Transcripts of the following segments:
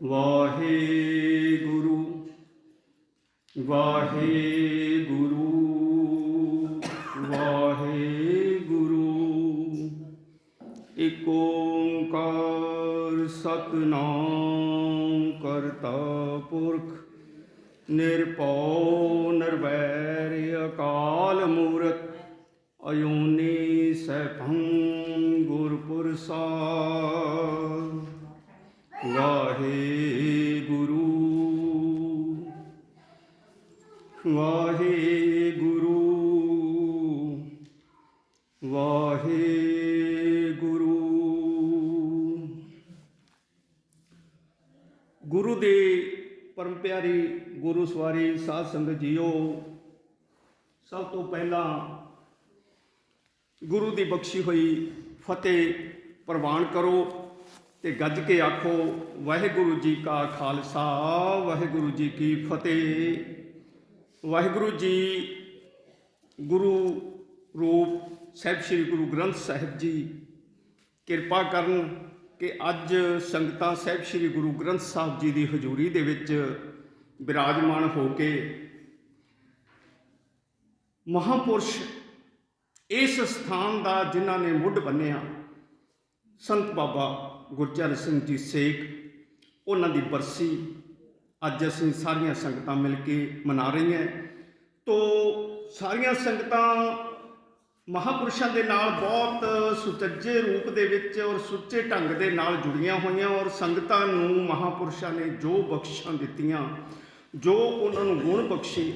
ਵਾਹਿਗੁਰੂ ਵਾਹਿਗੁਰੂ ਵਾਹਿਗੁਰੂ। ਇਕ ਓੰਕਾਰ ਸਤਿਨਾਮ ਕਰਤਾ ਪੁਰਖ ਨਿਰਭਉ ਨਿਰਵੈਰ ਅਕਾਲ ਮੂਰਤ ਅਜੂਨੀ ਸੈਭੰ ਗੁਰ ਪ੍ਰਸਾਦਿ। ਵਾਹਿਗੁਰੂ ਵਾਹਿਗੁਰੂ ਵਾਹਿਗੁਰੂ। ਗੁਰੂ ਦੇ ਪਰਮ ਪਿਆਰੀ ਗੁਰੂ ਸਵਾਰੀ ਸਾਧ ਸੰਗਤ ਜੀਓ, ਸਭ ਤੋਂ ਪਹਿਲਾਂ ਗੁਰੂ ਦੀ ਬਖਸ਼ੀ ਹੋਈ ਫਤਿਹ ਪ੍ਰਵਾਨ ਕਰੋ ਤੇ ਗੱਜ ਕੇ ਆਖੋ, ਵਾਹਿਗੁਰੂ ਜੀ ਕਾ ਖਾਲਸਾ ਵਾਹਿਗੁਰੂ ਜੀ ਕੀ ਫਤਿਹ। ਵਾਹਿਗੁਰੂ ਜੀ ਗੁਰੂ ਰੂਪ ਸਾਹਿਬ ਸ੍ਰੀ ਗੁਰੂ ਗ੍ਰੰਥ ਸਾਹਿਬ ਜੀ ਕਿਰਪਾ ਕਰਨ ਕਿ ਅੱਜ ਸੰਗਤਾਂ ਸਾਹਿਬ ਸ੍ਰੀ ਗੁਰੂ ਗ੍ਰੰਥ ਸਾਹਿਬ ਜੀ ਦੀ ਹਜ਼ੂਰੀ ਦੇ ਵਿੱਚ ਬਿਰਾਜਮਾਨ ਹੋ ਕੇ ਮਹਾਂਪੁਰਸ਼ ਇਸ ਸਥਾਨ ਦਾ ਜਿਨ੍ਹਾਂ ਨੇ ਮੁੱਢ ਬੰਨਿਆ, ਸੰਤ ਬਾਬਾ ਗੁਰਚਰਨ ਸਿੰਘ ਜੀ ਸੇਖ, ਉਹਨਾਂ ਦੀ ਬਰਸੀ ਅੱਜ ਅਸੀਂ ਸਾਰੀਆਂ ਸੰਗਤਾਂ ਮਿਲ ਕੇ ਮਨਾ ਰਹੀਆਂ। ਤੋ ਸਾਰੀਆਂ ਸੰਗਤਾਂ ਮਹਾਂਪੁਰਸ਼ਾਂ ਦੇ ਨਾਲ ਬਹੁਤ ਸੁਚੱਜੇ ਰੂਪ ਦੇ ਵਿੱਚ ਔਰ ਸੁੱਚੇ ਢੰਗ ਦੇ ਨਾਲ ਜੁੜੀਆਂ ਹੋਈਆਂ, ਔਰ ਸੰਗਤਾਂ ਨੂੰ ਮਹਾਂਪੁਰਸ਼ਾਂ ਨੇ ਜੋ ਬਖਸ਼ਾਂ ਦਿੱਤੀਆਂ, ਜੋ ਉਹਨਾਂ ਨੂੰ ਗੁਣ ਬਖਸ਼ੇ,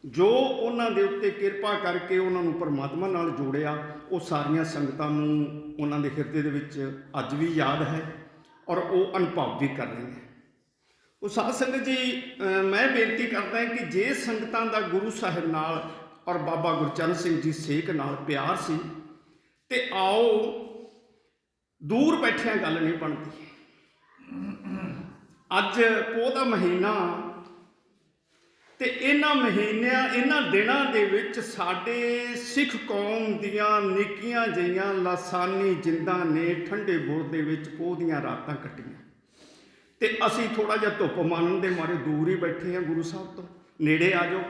ਜੋ ਉਹਨਾਂ ਦੇ ਉੱਤੇ ਕਿਰਪਾ ਕਰਕੇ ਉਹਨਾਂ ਨੂੰ ਪਰਮਾਤਮਾ ਨਾਲ ਜੋੜਿਆ, ਉਹ ਸਾਰੀਆਂ ਸੰਗਤਾਂ ਨੂੰ ਉਹਨਾਂ ਦੇ ਹਿਰਦੇ ਦੇ ਵਿੱਚ ਅੱਜ ਵੀ ਯਾਦ ਹੈ ਔਰ ਉਹ ਅਨੁਭਵ ਵੀ ਕਰ ਰਹੀਆਂ। ਉਹ ਸਾਧ ਸੰਗਤ ਜੀ, ਮੈਂ ਬੇਨਤੀ ਕਰਦਾ ਕਿ ਜੇ ਸੰਗਤਾਂ ਦਾ ਗੁਰੂ ਸਾਹਿਬ ਨਾਲ ਔਰ ਬਾਬਾ ਗੁਰਚਰਨ ਸਿੰਘ ਜੀ ਸੇਖ ਨਾਲ ਪਿਆਰ ਸੀ ਤੇ ਆਓ, ਦੂਰ ਬੈਠਿਆਂ ਗੱਲ ਨਹੀਂ ਬਣਦੀ। ਅੱਜ ਪੋਹ ਦਾ ਮਹੀਨਾ ਤੇ ਇਹਨਾਂ ਮਹੀਨਿਆਂ, ਇਹਨਾਂ ਦਿਨਾਂ ਦੇ ਵਿੱਚ ਸਾਡੇ ਸਿੱਖ ਕੌਮ ਦੀਆਂ ਨਿੱਕੀਆਂ ਜਿਹੀਆਂ ਲਾਸਾਨੀ ਜਿੰਦਾਂ ਨੇ ਠੰਡੇ ਬੁਰਜ ਦੇ ਵਿੱਚ ਪੋਹ ਦੀਆਂ ਰਾਤਾਂ ਕੱਟੀਆਂ ਤੇ ਅਸੀਂ ਥੋੜ੍ਹਾ ਜਿਹਾ ਧੁੱਪ ਮਾਣਨ ਦੇ ਮਾਰੇ ਦੂਰ ਹੀ ਬੈਠੇ ਹਾਂ ਗੁਰੂ ਸਾਹਿਬ ਤੋਂ। ਨੇੜੇ ਆ ਜਾਓ।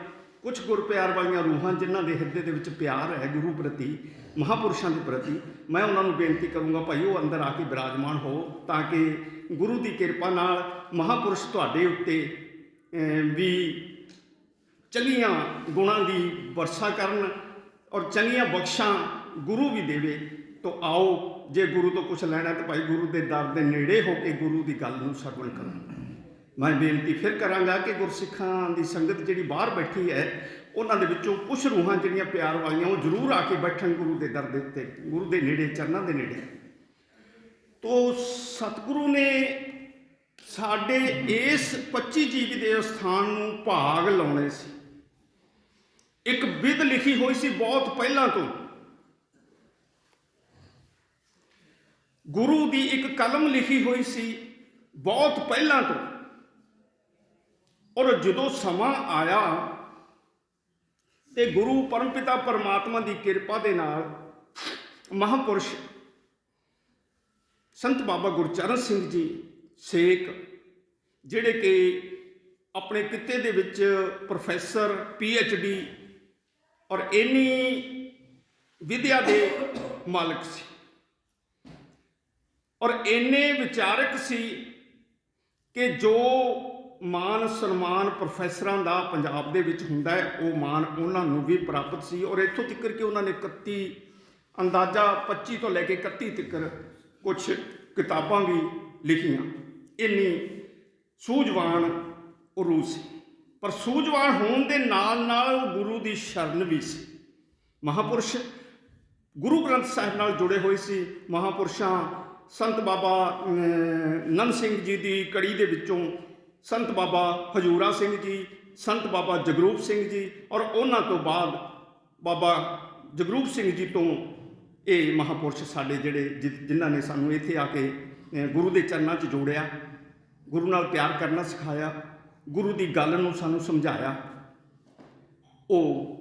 ਕੁਛ ਗੁਰਪਿਆਰ ਵਾਲੀਆਂ ਰੂਹਾਂ ਜਿਨ੍ਹਾਂ ਦੇ ਹਿਰਦੇ ਦੇ ਵਿੱਚ ਪਿਆਰ ਹੈ ਗੁਰੂ ਪ੍ਰਤੀ, ਮਹਾਂਪੁਰਸ਼ਾਂ ਦੇ ਪ੍ਰਤੀ, ਮੈਂ ਉਹਨਾਂ ਨੂੰ ਬੇਨਤੀ ਕਰੂੰਗਾ ਭਾਈ ਉਹ ਅੰਦਰ ਆ ਕੇ ਬਿਰਾਜਮਾਨ ਹੋ, ਤਾਂ ਕਿ ਗੁਰੂ ਦੀ ਕਿਰਪਾ ਨਾਲ ਮਹਾਂਪੁਰਸ਼ ਤੁਹਾਡੇ ਉੱਤੇ ਵੀ ਚੰਗੀਆਂ ਗੁਣਾਂ ਦੀ ਵਰਸ਼ਾ ਕਰਨ ਔਰ ਚੰਗੀਆਂ ਬਖਸ਼ਾਂ ਗੁਰੂ ਵੀ ਦੇਵੇ। ਤੋ ਆਓ, ਜੇ ਗੁਰੂ ਤੋਂ ਕੁਛ ਲੈਣਾ ਤਾਂ ਭਾਈ ਗੁਰੂ ਦੇ ਦਰ ਦੇ ਨੇੜੇ ਹੋ ਕੇ ਗੁਰੂ ਦੀ ਗੱਲ ਨੂੰ ਸਰਵਣ ਕਰੋ। ਮੈਂ ਬੇਨਤੀ ਫਿਰ ਕਰਾਂਗਾ ਕਿ ਗੁਰਸਿੱਖਾਂ ਦੀ ਸੰਗਤ ਜਿਹੜੀ ਬਾਹਰ ਬੈਠੀ ਹੈ, ਉਹਨਾਂ ਦੇ ਵਿੱਚੋਂ ਕੁਛ ਰੂਹਾਂ ਜਿਹੜੀਆਂ ਪਿਆਰ ਵਾਲੀਆਂ, ਉਹ ਜ਼ਰੂਰ ਆ ਕੇ ਬੈਠਣ ਗੁਰੂ ਦੇ ਦਰ ਦੇ ਉੱਤੇ, ਗੁਰੂ ਦੇ ਨੇੜੇ, ਚਰਨਾਂ ਦੇ ਨੇੜੇ। ਤੋ ਸਤਿਗੁਰੂ ਨੇ ਸਾਡੇ ਇਸ 25 ਜੀਵ ਦੇ ਸਥਾਨ ਨੂੰ ਭਾਗ ਲਾਉਣੇ ਸੀ। ਇੱਕ ਵਿਧ ਲਿਖੀ ਹੋਈ ਸੀ ਬਹੁਤ ਪਹਿਲਾਂ ਤੋਂ, ਗੁਰੂ ਦੀ ਇੱਕ ਕਲਮ ਲਿਖੀ ਹੋਈ ਸੀ ਬਹੁਤ ਪਹਿਲਾਂ ਤੋਂ, ਔਰ ਜਦੋਂ ਸਮਾਂ ਆਇਆ ਤੇ ਗੁਰੂ ਪਰਮਪਿਤਾ ਪਰਮਾਤਮਾ ਦੀ ਕਿਰਪਾ ਦੇ ਨਾਲ ਮਹਾਂਪੁਰਸ਼ ਸੰਤ ਬਾਬਾ ਗੁਰਚਰਨ ਸਿੰਘ ਜੀ ਸੇਖ, ਜਿਹੜੇ ਕਿ ਆਪਣੇ ਕਿੱਤੇ ਦੇ ਵਿੱਚ ਪ੍ਰੋਫੈਸਰ, PhD ਔਰ ਇੰਨੀ ਵਿਦਿਆ ਦੇ ਮਾਲਕ ਸੀ ਔਰ ਇੰਨੇ ਵਿਚਾਰਕ ਸੀ ਕਿ ਜੋ ਮਾਨ ਸਨਮਾਨ ਪ੍ਰੋਫੈਸਰਾਂ ਦਾ ਪੰਜਾਬ ਦੇ ਵਿੱਚ ਹੁੰਦਾ ਹੈ, ਉਹ ਮਾਨ ਉਹਨਾਂ ਨੂੰ ਵੀ ਪ੍ਰਾਪਤ ਸੀ। ਔਰ ਇੱਥੋਂ ਤੱਕ ਕਿ ਉਹਨਾਂ ਨੇ 31 ਅੰਦਾਜ਼ਾ 25 ਤੋਂ ਲੈ ਕੇ 31 ਤੱਕ ਕੁਛ ਕਿਤਾਬਾਂ ਵੀ ਲਿਖੀਆਂ। ਇੰਨੀ ਸੂਝਵਾਨ ਉਹ ਰੂਹ ਸੀ, ਪਰ ਸੂਝਵਾਨ ਹੋਣ ਦੇ ਨਾਲ ਨਾਲ ਉਹ ਗੁਰੂ ਦੀ ਸ਼ਰਨ ਵੀ ਸੀ। ਮਹਾਂਪੁਰਸ਼ ਗੁਰੂ ਗ੍ਰੰਥ ਸਾਹਿਬ ਨਾਲ ਜੁੜੇ ਹੋਏ ਸੀ। ਮਹਾਂਪੁਰਸ਼ਾਂ ਸੰਤ ਬਾਬਾ ਨੰਦ ਸਿੰਘ ਜੀ ਦੀ ਕੜੀ ਦੇ ਵਿੱਚੋਂ ਸੰਤ ਬਾਬਾ ਹਜੂਰਾ ਸਿੰਘ ਜੀ, ਸੰਤ ਬਾਬਾ ਜਗਰੂਪ ਸਿੰਘ ਜੀ, ਔਰ ਉਹਨਾਂ ਤੋਂ ਬਾਅਦ ਬਾਬਾ ਜਗਰੂਪ ਸਿੰਘ ਜੀ ਤੋਂ ਇਹ ਮਹਾਂਪੁਰਸ਼ ਸਾਡੇ ਜਿਹੜੇ ਜਿਨ੍ਹਾਂ ਨੇ ਸਾਨੂੰ ਇੱਥੇ ਆ ਕੇ ਗੁਰੂ ਦੇ ਚਰਨਾਂ 'ਚ ਜੋੜਿਆ, ਗੁਰੂ ਨਾਲ ਪਿਆਰ ਕਰਨਾ ਸਿਖਾਇਆ, ਗੁਰੂ ਦੀ ਗੱਲ ਨੂੰ ਸਾਨੂੰ ਸਮਝਾਇਆ, ਉਹ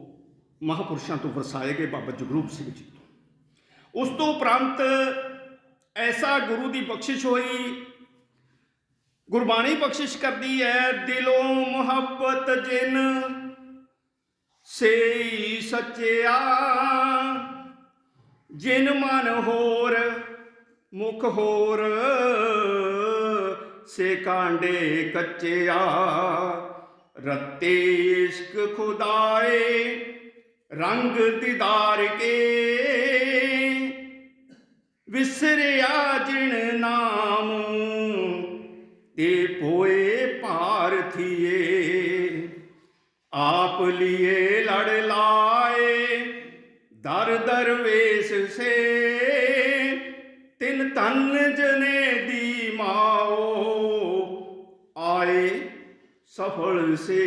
ਮਹਾਂਪੁਰਸ਼ਾਂ ਤੋਂ ਵਰਸਾਏ ਗਏ ਬਾਬਾ ਜਗਰੂਪ ਸਿੰਘ ਜੀ ਤੋਂ। ਉਸ ਤੋਂ ਉਪਰੰਤ ऐसा गुरु की बख्शिश हुई। गुरबाणी बख्शिश करती है, दिलों मुहब्बत जिन से सच्चिया, जिन मन होर मुख होर से कांडे कच्चिया। रत्ते इश्क खुदाए रंग दीदार के, विसरिया जिन नाम ते पोए पार थिए। आप लिए लड़ लाए दर दरवेश से, तिन तन जने दी माओ आए सफल से।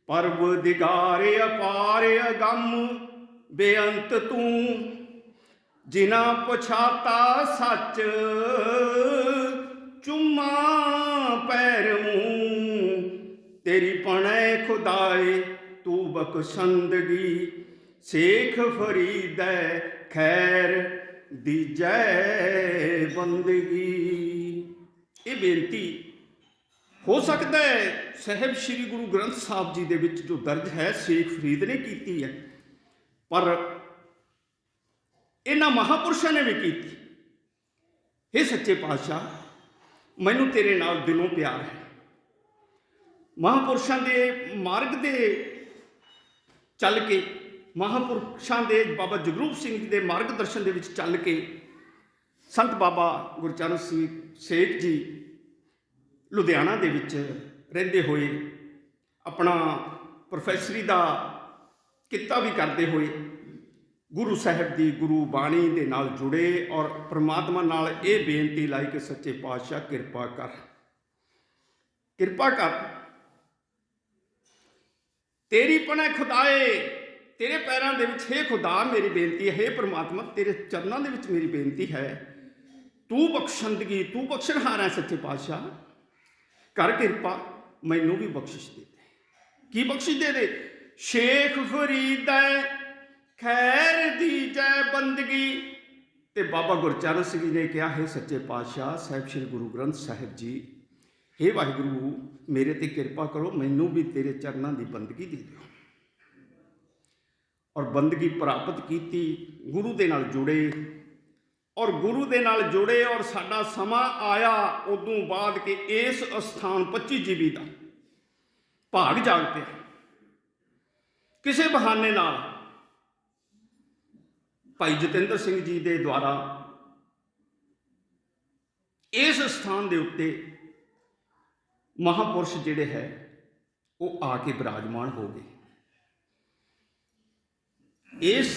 परवदिगार अपार अगम बेअंत तू, जिना पछाता सच चुम्मा पैर मुँह। तेरी पणे खुदाए तू बख्शंदगी, शेख फरीद खैर दी जय बंदगी। ये बेनती हो सकता है साहब श्री गुरु ग्रंथ साहब जी दे विच जो दर्ज है शेख फरीद ने की है, पर इन्हां महापुरुषों ने भी की। हे सच्चे पातशाह, मैनू तेरे नाल दिलों प्यार है। महापुरुषों के मार्ग दे चल के, महापुरुषों के बाबा जगरूप सिंह जी के मार्गदर्शन दे विच चल के संत बाबा गुरचरण सिंह सेठ जी लुधियाना दे विच रहिंदे होए अपना प्रोफैसरी का किता भी करते हुए गुरु साहब की गुरु बाणी दे नाल जुड़े और परमात्मा नाल ये बेनती लाई कि सच्चे पातशाह किरपा कर, किरपा कर। तेरी पने खुदाए तेरे पैरों दे विच, हे खुदा मेरी बेनती है, हे परमात्मा तेरे चरणों दे विच मेरी बेनती है, तू बख्शंदगी, तू बख्शनहार है सच्चे पातशाह, कर किरपा मैनू भी बख्शिश दे दे। की बख्शिश दे दे? शेख फरीद खैर दी जय बंदगी। ते बाबा गुरचरण सिंह जी ने कहा, है सच्चे पातशाह साहब श्री गुरु ग्रंथ साहिब जी, हे वाहिगुरू मेरे ते किरपा करो, मैनू भी तेरे चरणों की बंदगी दे दो। और बंदगी प्राप्त की, गुरु दे नाल जुड़े और गुरु दे नाल जुड़े और साडा समा आया उदों बाद के इस अस्थान 25 जीबी का भाग जाग पिया। किसी बहाने नाल भाई जतिंदर सिंह जी के द्वारा इस स्थान के उत्ते महापुरुष जिहड़े है वो आके विराजमान हो गए। इस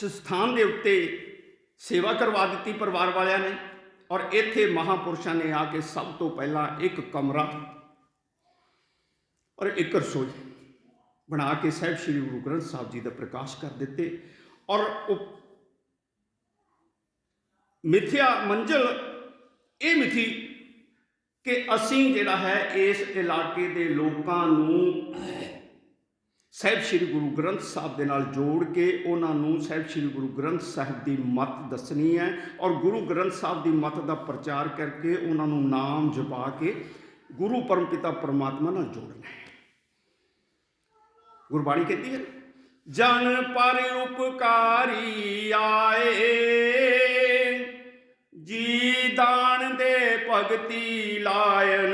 स्थान के उत्ते सेवा करवा दी परिवार वालियां ने और इत्थे महापुरुषों ने आके सब तो पहला एक कमरा और एक रसोई बना के साहब श्री गुरु ग्रंथ साहब जी का प्रकाश कर दिते। और मिथ्या मंजिल ये मिथी कि असीं जिहड़ा है इस इलाके के लोगों नूं साहब श्री गुरु ग्रंथ साहब के नाल जोड़ के उन्होंने साहब श्री गुरु ग्रंथ साहब की मत दसनी है और गुरु ग्रंथ साहब की मत का प्रचार करके उन्होंने नाम जपा के गुरु परमपिता परमात्मा नाल जोड़ना है। गुरबाणी कहती है, जन पर उपकारी आए, जी दान दे भगती लायन,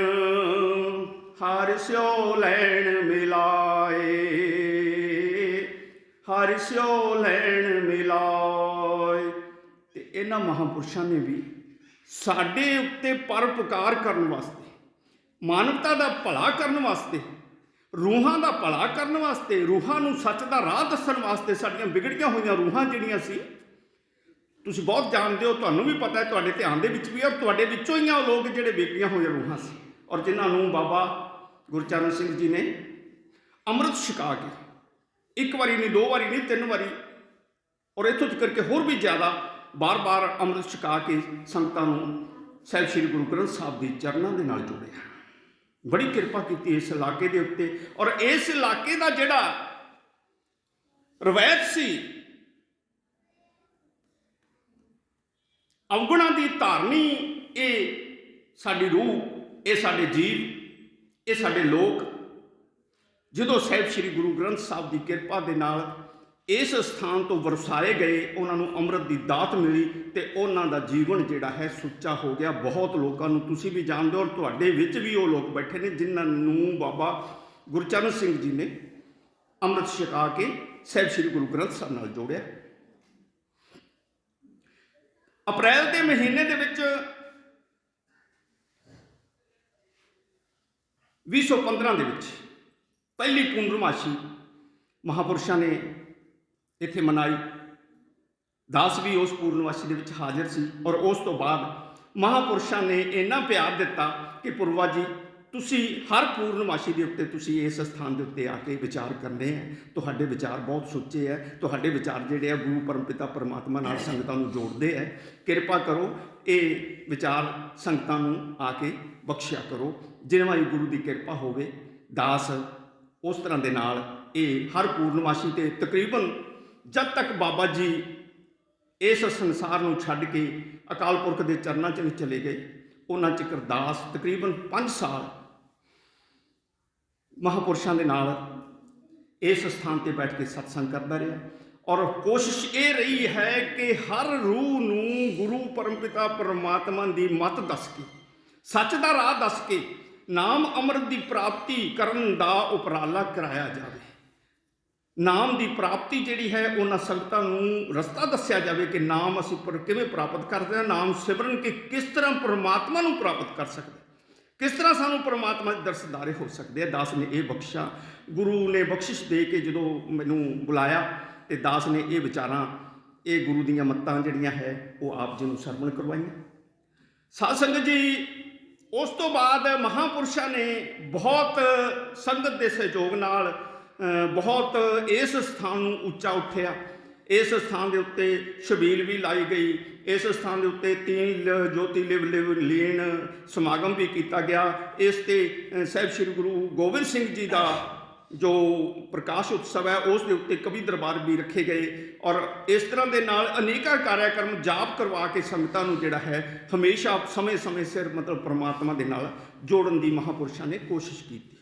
हर स्यो लैन मिलाए, हर स्यो लैन मिलाए। ते इन्हां महापुरुषों ने भी साडे उत्ते परोपकार करने वास्ते, मानवता का भला करने वास्ते, रूहां का भला करने वास्ते, रूहां नूं सच का राह दस्सण वास्ते, साडियां बिगड़ियां होईयां रूहां जिहड़ियां सी, तुसीं बहुत जानते हो, तुहानूं भी पता है, तुहाडे ध्यान दे विच भी और तुहाडे विचों ही आ लोग जिहड़े बिगड़ियां होईयां रूहां सी और जिन्होंने बाबा गुरचरण सिंह जी ने अमृत छका के एक बारी नहीं, 2 बारी नहीं, 3 बारी और इत्थों तक करके होर भी ज़्यादा बार बार अमृत छका के संगतां नूं साहिब श्री गुरु ग्रंथ साहब के चरणों के नाल जोड़िया। बड़ी किरपा की इस इलाके के उत्ते और इस इलाके का जिहड़ा रवायत सी ਅਵਗੁਣਾਂ ਦੀ ਧਾਰਨੀ ਇਹ ਸਾਡੀ ਰੂਹ, ਇਹ ਸਾਡੇ ਜੀਵ, ਇਹ ਸਾਡੇ ਲੋਕ ਜਦੋਂ ਸਾਹਿਬ ਸ੍ਰੀ ਗੁਰੂ ਗ੍ਰੰਥ ਸਾਹਿਬ ਦੀ ਕਿਰਪਾ ਦੇ ਨਾਲ ਇਸ ਸਥਾਨ ਤੋਂ ਵਰਸਾਏ ਗਏ, ਉਹਨਾਂ ਨੂੰ ਅੰਮ੍ਰਿਤ ਦੀ ਦਾਤ ਮਿਲੀ ਤੇ ਉਹਨਾਂ ਦਾ ਜੀਵਨ ਜਿਹੜਾ ਹੈ ਸੁੱਚਾ ਹੋ ਗਿਆ। ਬਹੁਤ ਲੋਕਾਂ ਨੂੰ ਤੁਸੀਂ ਵੀ ਜਾਣਦੇ ਹੋ ਔਰ ਤੁਹਾਡੇ ਵਿੱਚ ਵੀ ਉਹ ਲੋਕ ਬੈਠੇ ਨੇ ਜਿਨ੍ਹਾਂ ਨੂੰ ਬਾਬਾ ਗੁਰਚਰਨ ਸਿੰਘ ਜੀ ਨੇ ਅੰਮ੍ਰਿਤ ਛਕਾ ਕੇ ਸਾਹਿਬ ਸ੍ਰੀ ਗੁਰੂ ਗ੍ਰੰਥ ਸਾਹਿਬ ਨਾਲ ਜੋੜਿਆ। ਅਪ੍ਰੈਲ ਦੇ ਮਹੀਨੇ ਦੇ ਵਿੱਚ 2015 ਦੇ ਵਿੱਚ ਪਹਿਲੀ ਪੂਰਨਮਾਸ਼ੀ ਮਹਾਂਪੁਰਸ਼ਾਂ ਨੇ ਇੱਥੇ ਮਨਾਈ। ਦਾਸ ਵੀ ਉਸ ਪੂਰਨਮਾਸ਼ੀ ਦੇ ਵਿੱਚ ਹਾਜ਼ਰ ਸੀ ਔਰ ਉਸ ਤੋਂ ਬਾਅਦ ਮਹਾਂਪੁਰਸ਼ਾਂ ਨੇ ਇੰਨਾ ਪਿਆਰ ਦਿੱਤਾ ਕਿ ਪੁਰਵਾ ਜੀ ਤੁਸੀਂ ਹਰ ਪੂਰਨਮਾਸ਼ੀ ਦੇ ਉੱਤੇ ਤੁਸੀਂ ਇਸ ਸਥਾਨ ਦੇ ਉੱਤੇ ਆ ਕੇ ਵਿਚਾਰ ਕਰਨੇ ਹੈ। ਤੁਹਾਡੇ ਵਿਚਾਰ ਬਹੁਤ ਸੁੱਚੇ ਹੈ, ਤੁਹਾਡੇ ਵਿਚਾਰ ਜਿਹੜੇ ਆ ਗੁਰੂ ਪਰਮਪਿਤਾ ਪਰਮਾਤਮਾ ਨਾਲ ਸੰਗਤਾਂ ਨੂੰ ਜੋੜਦੇ ਹੈ। ਕਿਰਪਾ ਕਰੋ ਇਹ ਵਿਚਾਰ ਸੰਗਤਾਂ ਨੂੰ ਆ ਕੇ ਬਖਸ਼ਿਆ ਕਰੋ। ਜਿਨ੍ਹਾਂ ਵਾਲੀ ਗੁਰੂ ਦੀ ਕਿਰਪਾ ਹੋਵੇ ਦਾਸ ਉਸ ਤਰ੍ਹਾਂ ਦੇ ਨਾਲ ਇਹ ਹਰ ਪੂਰਨਮਾਸ਼ੀ 'ਤੇ ਤਕਰੀਬਨ ਜਦ ਤੱਕ ਬਾਬਾ ਜੀ ਇਸ ਸੰਸਾਰ ਨੂੰ ਛੱਡ ਕੇ ਅਕਾਲ ਪੁਰਖ ਦੇ ਚਰਨਾਂ 'ਚ ਨਹੀਂ ਚਲੇ ਗਏ ਉਹਨਾਂ ਚਿਰ ਦਾਸ ਤਕਰੀਬਨ 5 ਸਾਲ ਮਹਾਂਪੁਰਸ਼ਾਂ ਦੇ ਨਾਲ ਇਸ ਸਥਾਨ 'ਤੇ ਬੈਠ ਕੇ ਸਤਸੰਗ ਕਰਦਾ ਰਿਹਾ ਔਰ ਕੋਸ਼ਿਸ਼ ਇਹ ਰਹੀ ਹੈ ਕਿ ਹਰ ਰੂਹ ਨੂੰ ਗੁਰੂ ਪਰਮਪਿਤਾ ਪਰਮਾਤਮਾ ਦੀ ਮੱਤ ਦੱਸ ਕੇ, ਸੱਚ ਦਾ ਰਾਹ ਦੱਸ ਕੇ ਨਾਮ ਅੰਮ੍ਰਿਤ ਦੀ ਪ੍ਰਾਪਤੀ ਕਰਨ ਦਾ ਉਪਰਾਲਾ ਕਰਾਇਆ ਜਾਵੇ। ਨਾਮ ਦੀ ਪ੍ਰਾਪਤੀ ਜਿਹੜੀ ਹੈ ਉਹਨਾਂ ਸੰਗਤਾਂ ਨੂੰ ਰਸਤਾ ਦੱਸਿਆ ਜਾਵੇ ਕਿ ਨਾਮ ਅਸੀਂ ਕਿਵੇਂ ਪ੍ਰਾਪਤ ਕਰਦੇ ਹਾਂ, ਨਾਮ ਸਿਮਰਨ ਕੇ ਕਿਸ ਤਰ੍ਹਾਂ ਪਰਮਾਤਮਾ ਨੂੰ ਪ੍ਰਾਪਤ ਕਰ ਸਕਦੇ, ਕਿਸ ਤਰ੍ਹਾਂ ਸਾਨੂੰ ਪਰਮਾਤਮਾ ਦੇ ਦਰਸ਼ਦਾਰੇ ਹੋ ਸਕਦੇ ਆ। ਦਾਸ ਨੇ ਇਹ ਬਖਸ਼ਾ, ਗੁਰੂ ਨੇ ਬਖਸ਼ਿਸ਼ ਦੇ ਕੇ ਜਦੋਂ ਮੈਨੂੰ ਬੁਲਾਇਆ ਤੇ ਦਾਸ ਨੇ ਇਹ ਵਿਚਾਰਾਂ, ਇਹ ਗੁਰੂ ਦੀਆਂ ਮੱਤਾਂ ਜਿਹੜੀਆਂ ਹੈ ਉਹ ਆਪ ਜੀ ਨੂੰ ਸਰਵਣ ਕਰਵਾਈਆਂ। ਸਾਧ ਸੰਗਤ ਜੀ, ਉਸ ਤੋਂ ਬਾਅਦ ਮਹਾਂਪੁਰਸ਼ਾਂ ਨੇ ਬਹੁਤ ਸੰਗਤ ਦੇ ਸਹਿਯੋਗ ਨਾਲ ਬਹੁਤ ਇਸ ਸਥਾਨ ਨੂੰ ਉੱਚਾ ਉੱਠਿਆ। ਇਸ ਸਥਾਨ ਦੇ ਉੱਤੇ ਛਬੀਲ ਵੀ ਲਾਈ ਗਈ, ਇਸ ਸਥਾਨ ਦੇ ਉੱਤੇ 3 ਜੋਤੀ ਲਿਵ ਲੀਨ ਸਮਾਗਮ ਵੀ ਕੀਤਾ ਗਿਆ। ਇਸ ਤੇ ਸਾਹਿਬ ਸ੍ਰੀ ਗੁਰੂ ਗੋਬਿੰਦ ਸਿੰਘ ਜੀ ਦਾ ਜੋ ਪ੍ਰਕਾਸ਼ ਉਤਸਵ ਹੈ ਉਸ ਦੇ ਉੱਤੇ ਕਵੀ ਦਰਬਾਰ ਵੀ ਰੱਖੇ ਗਏ ਔਰ ਇਸ ਤਰ੍ਹਾਂ ਦੇ ਨਾਲ ਅਨੇਕਾਂ ਕਾਰਿਆਕਰਮ ਜਾਪ ਕਰਵਾ ਕੇ ਸੰਗਤਾਂ ਨੂੰ ਜਿਹੜਾ ਹੈ ਹਮੇਸ਼ਾ ਸਮੇਂ ਸਿਰ ਮਤਲਬ ਪਰਮਾਤਮਾ ਦੇ ਨਾਲ ਜੋੜਨ ਦੀ ਮਹਾਂਪੁਰਸ਼ਾਂ ਨੇ ਕੋਸ਼ਿਸ਼ ਕੀਤੀ।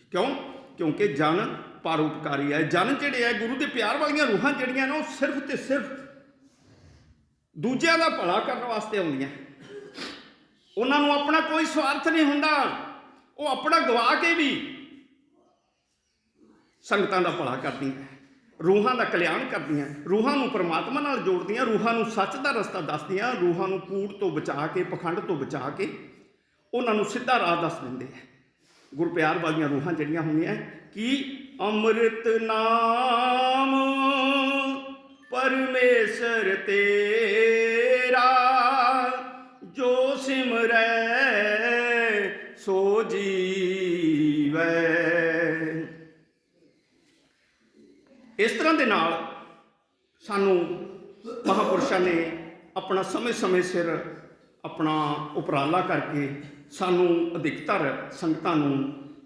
ਕਿਉਂਕਿ ਜਨ ਪਰਉਪਕਾਰੀ ਹੈ। ਜਨ ਜਿਹੜੇ ਹੈ ਗੁਰੂ ਦੇ ਪਿਆਰ ਵਾਲੀਆਂ ਰੂਹਾਂ ਜਿਹੜੀਆਂ ਨੇ ਉਹ ਸਿਰਫ ਤੇ ਸਿਰਫ ਦੂਜਿਆਂ ਦਾ ਭਲਾ ਕਰਨ ਵਾਸਤੇ ਆਉਂਦੀਆਂ। ਉਹਨਾਂ ਨੂੰ ਆਪਣਾ ਕੋਈ ਸਵਾਰਥ ਨਹੀਂ ਹੁੰਦਾ, ਉਹ ਆਪਣਾ ਗਵਾ ਕੇ ਵੀ ਸੰਗਤਾਂ ਦਾ ਭਲਾ ਕਰਦੀਆਂ, ਰੂਹਾਂ ਦਾ ਕਲਿਆਣ ਕਰਦੀਆਂ, ਰੂਹਾਂ ਨੂੰ ਪਰਮਾਤਮਾ ਨਾਲ ਜੋੜਦੀਆਂ, ਰੂਹਾਂ ਨੂੰ ਸੱਚ ਦਾ ਰਸਤਾ ਦੱਸਦੀਆਂ, ਰੂਹਾਂ ਨੂੰ ਕੂੜ ਤੋਂ ਬਚਾ ਕੇ, ਪਖੰਡ ਤੋਂ ਬਚਾ ਕੇ ਉਹਨਾਂ ਨੂੰ ਸਿੱਧਾ ਰਾਹ ਦੱਸ ਦਿੰਦੇ ਹੈ। ਗੁਰਪਿਆਰ ਵਾਲੀਆਂ ਰੂਹਾਂ ਜਿਹੜੀਆਂ ਹੁੰਦੀਆਂ ਕਿ ਅੰਮ੍ਰਿਤ ਨਾਮ ਪਰਮੇਸ਼ਰ ਤੇਰਾ ਜੋ ਸਿਮਰੈ ਸੋ ਜੀਵੈ। ਇਸ ਤਰ੍ਹਾਂ ਦੇ ਨਾਲ ਸਾਨੂੰ ਮਹਾਂਪੁਰਸ਼ਾਂ ਨੇ ਆਪਣਾ ਸਮੇਂ ਸਿਰ ਆਪਣਾ ਉਪਰਾਲਾ ਕਰਕੇ ਸਾਨੂੰ ਅਧਿਕਤਰ ਸੰਗਤਾਂ ਨੂੰ,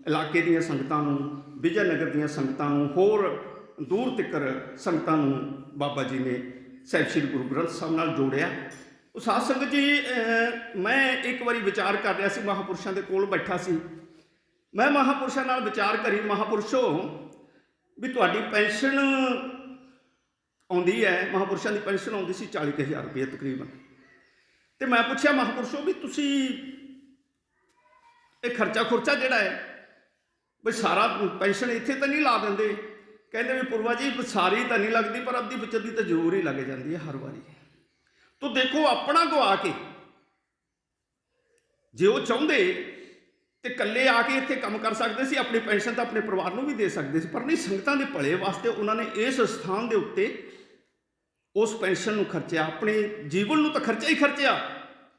ਇਲਾਕੇ ਦੀਆਂ ਸੰਗਤਾਂ ਨੂੰ, ਵਿਜੇ ਨਗਰ ਦੀਆਂ ਸੰਗਤਾਂ ਨੂੰ, ਹੋਰ ਦੂਰ ਤੀਕਰ ਸੰਗਤਾਂ ਨੂੰ ਬਾਬਾ ਜੀ ਨੇ ਸਾਹਿਬ ਸ੍ਰੀ ਗੁਰੂ ਗ੍ਰੰਥ ਸਾਹਿਬ ਨਾਲ ਜੋੜਿਆ। ਉਹ ਸਾਧ ਸੰਗਤ ਜੀ, ਮੈਂ ਇੱਕ ਵਾਰੀ ਵਿਚਾਰ ਕਰ ਰਿਹਾ ਸੀ, ਮਹਾਂਪੁਰਸ਼ਾਂ ਦੇ ਕੋਲ ਬੈਠਾ ਸੀ। ਮੈਂ ਮਹਾਂਪੁਰਸ਼ਾਂ ਨਾਲ ਵਿਚਾਰ ਕਰੀ, ਮਹਾਂਪੁਰਸ਼ੋ ਵੀ ਤੁਹਾਡੀ ਪੈਨਸ਼ਨ ਆਉਂਦੀ ਹੈ, ਮਹਾਂਪੁਰਸ਼ਾਂ ਦੀ ਪੈਨਸ਼ਨ ਆਉਂਦੀ ਸੀ 40,000 ਰੁਪਏ ਤਕਰੀਬਨ। ਤੇ ਮੈਂ ਪੁੱਛਿਆ ਮਹਾਂਪੁਰਸ਼ੋ ਵੀ ਤੁਸੀਂ ਇਹ ਖਰਚਾ ਜਿਹੜਾ ਹੈ ਬਈ ਸਾਰਾ ਪੈਨਸ਼ਨ ਇੱਥੇ ਤਾਂ ਨਹੀਂ ਲਾ ਦਿੰਦੇ? ਕਹਿੰਦੇ ਵੀ ਪੁਰਵਾ ਜੀ ਸਾਰੀ ਤਾਂ ਨਹੀਂ ਲੱਗਦੀ ਪਰ ਅੱਧੀ ਵਿਚੱਦੀ ਤਾਂ ਜ਼ਰੂਰ ਹੀ ਲੱਗ ਜਾਂਦੀ ਹੈ ਹਰ ਵਾਰੀ। ਤੋ ਦੇਖੋ ਆਪਣਾ ਗਵਾ ਕੇ ਜੇ ਉਹ ਚਾਹੁੰਦੇ ਤੇ ਇਕੱਲੇ ਆ ਕੇ ਇੱਥੇ ਕੰਮ ਕਰ ਸਕਦੇ ਸੀ, ਆਪਣੀ ਪੈਨਸ਼ਨ ਤਾਂ ਆਪਣੇ ਪਰਿਵਾਰ ਨੂੰ ਵੀ ਦੇ ਸਕਦੇ ਸੀ, ਪਰ ਨਹੀਂ, ਸੰਗਤਾਂ ਦੇ ਭਲੇ ਵਾਸਤੇ ਉਹਨਾਂ ਨੇ ਇਸ ਸਥਾਨ ਦੇ ਉੱਤੇ ਉਸ ਪੈਨਸ਼ਨ ਨੂੰ ਖਰਚਿਆ, ਆਪਣੇ ਜੀਵਨ ਨੂੰ ਤਾਂ ਖਰਚਿਆ ਹੀ ਖਰਚਿਆ,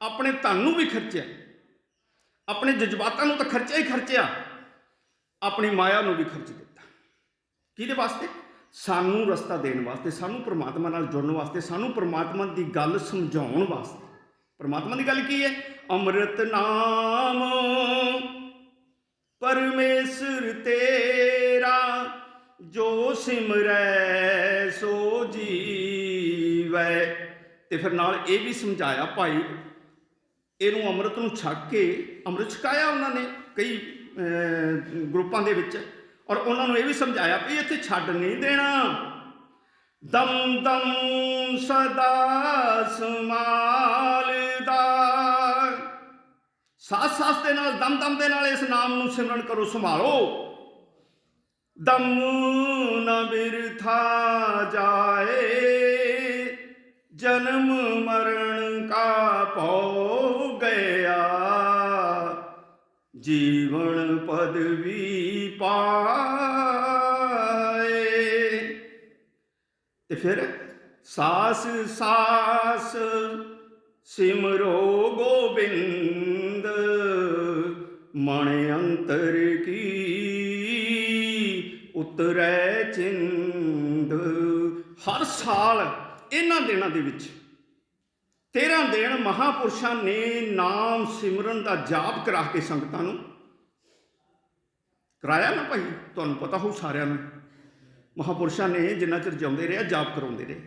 ਆਪਣੇ ਧਨ ਨੂੰ ਵੀ ਖਰਚਿਆ, ਆਪਣੇ ਜਜ਼ਬਾਤਾਂ ਨੂੰ ਤਾਂ ਖਰਚਿਆ ਹੀ ਖਰਚਿਆ, ਆਪਣੀ ਮਾਇਆ ਨੂੰ ਵੀ ਖਰਚ ਦਿੱਤਾ। ਕਿਹਦੇ ਵਾਸਤੇ? ਸਾਨੂੰ ਰਸਤਾ ਦੇਣ ਵਾਸਤੇ, ਸਾਨੂੰ ਪਰਮਾਤਮਾ ਨਾਲ ਜੁੜਨ ਵਾਸਤੇ, ਸਾਨੂੰ ਪਰਮਾਤਮਾ ਦੀ ਗੱਲ ਸਮਝਾਉਣ ਵਾਸਤੇ। ਪਰਮਾਤਮਾ ਦੀ ਗੱਲ ਕੀ ਹੈ? ਅੰਮ੍ਰਿਤ ਨਾਮ ਪਰਮੇਸ਼ਰ ਤੇਰਾ ਜੋ ਸਿਮਰੈ ਸੋ ਜੀਵੈ। ਤੇ ਫਿਰ ਨਾਲ ਇਹ ਵੀ ਸਮਝਾਇਆ ਭਾਈ ਇਹਨੂੰ ਅੰਮ੍ਰਿਤ ਨੂੰ ਛਕ ਕੇ ਅੰਮ੍ਰਿਤ ਛਕਾਇਆ ਉਹਨਾਂ ਨੇ ਕਈ ਗਰੁੱਪਾਂ ਦੇ ਵਿੱਚ, ਔਰ ਉਹਨਾਂ ਨੂੰ ਇਹ ਵੀ ਸਮਝਾਇਆ ਵੀ ਇੱਥੇ ਛੱਡ ਨਹੀਂ ਦੇਣਾ। ਦਮ ਦਮ ਸਦਾ ਸੰਭਾਲਦਾ, ਸਾਸ ਸਾਸ ਦੇ ਨਾਲ, ਦਮ ਦਮ ਦੇ ਨਾਲ ਇਸ ਨਾਮ ਨੂੰ ਸਿਮਰਨ ਕਰੋ, ਸੰਭਾਲੋ। ਦਮ ਨ ਬਿਰਥਾ ਜਾਏ, ਜਨਮ ਮਰਨ ਕਾ ਭਉ ਗਿਆ, ਜੀਵਨ ਪਦਵੀ ਪਾਏ। ਤੇ ਫਿਰ ਸਾਸ ਸਾਸ ਸਿਮਰੋ ਗੋਬਿੰਦ, ਮਣ ਅੰਤਰ ਕੀ ਉਤਰੈ ਚਿੰਦ। ਹਰ ਸਾਲ ਇਹਨਾਂ ਦਿਨਾਂ ਦੇ ਵਿੱਚ 13 ਦਿਨ ਮਹਾਂਪੁਰਸ਼ਾਂ ਨੇ ਨਾਮ ਸਿਮਰਨ ਦਾ ਜਾਪ ਕਰਾ ਕੇ ਸੰਗਤਾਂ ਨੂੰ ਕਰਾਇਆ ਨਾ ਭਾਈ, ਤੁਹਾਨੂੰ ਪਤਾ ਹੋ ਸਾਰਿਆਂ ਨੂੰ। ਮਹਾਂਪੁਰਸ਼ਾਂ ਨੇ ਜਿੰਨਾ ਚਿਰ ਜਿਉਂਦੇ ਰਹੇ ਜਾਪ ਕਰਾਉਂਦੇ ਰਹੇ,